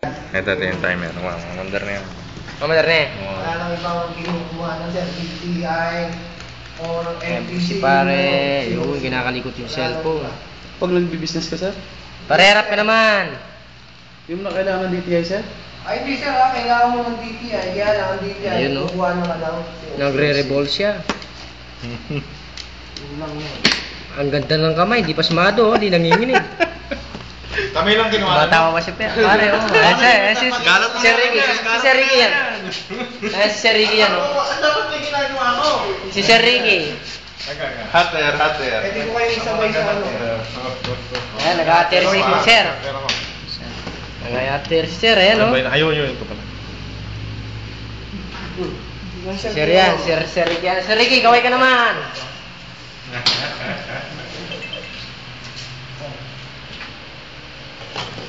Ito yung timer. Wow, mandar na yan. Mamadar na eh. Wala lang ibang kinukuha ng sir, DTI or MPC. Si pare, yung kinakalikot yung cellphone. Pag nagbi-business ka, sir? Pare, harap ka naman. Yung na kailangan DTI, sir? Ay hindi sir kailangan mo ng DTI, kaya lang ang DTI, Ayun, no? kukuha naman lang. Nagre-revolve siya. Yun lang yun. Ang ganda ng kamay, di pasmado, di nanginginig. Kami lang ginawa. Matawa pa siya, pare. Oh. Si Sir Ricky. Si Sir Ricky yan. Si Sir Ricky yan. Ang dapat may ginagawa ko. Si Sir Ricky. Hater. Pwede ko kayo isabay sa ano. Ayan, nag-ater si Sir. Nag-ater si Sir, ayan, no? Ayun, ito pala. Sir yan, Sir Ricky yan. Sir Ricky, kaway ka naman.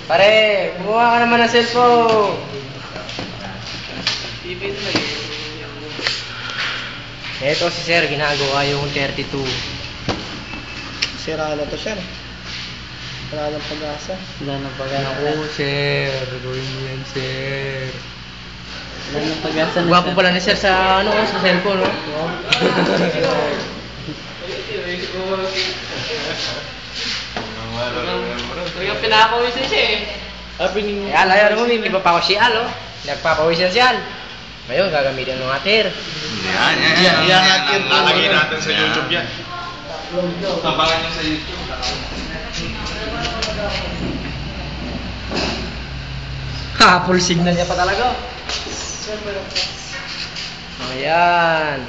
Pare, kumuha ka naman ng cellphone. Ito si Sir, ginagawa yung 32. Sira na to sir. Wala nang pag-asa. Wala nang pag-asa. Ako, Sir. Gawin mo yan, Sir. Wala nang pag-asa na, Gwapo pala ni Sir sa ano, sa cellphone, no? Kaya pinapawisan siya eh. Ayaw mo, hindi pa pa ako siyal, oh. Nagpapawisan siyal. Ngayon, gagamitin ng ater. Yan. Lalagay natin sa YouTube yan. Tambangan nyo sa YouTube. Ha, full signal niya pa talaga. Ayan.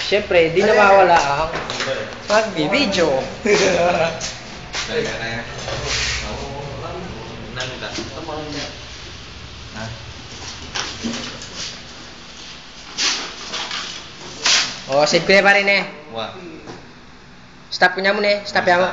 Siyempre, di nawawala ang mag-video. Oh, save ko na pa rin eh. Stop ko niya muna eh. Stop yan mo.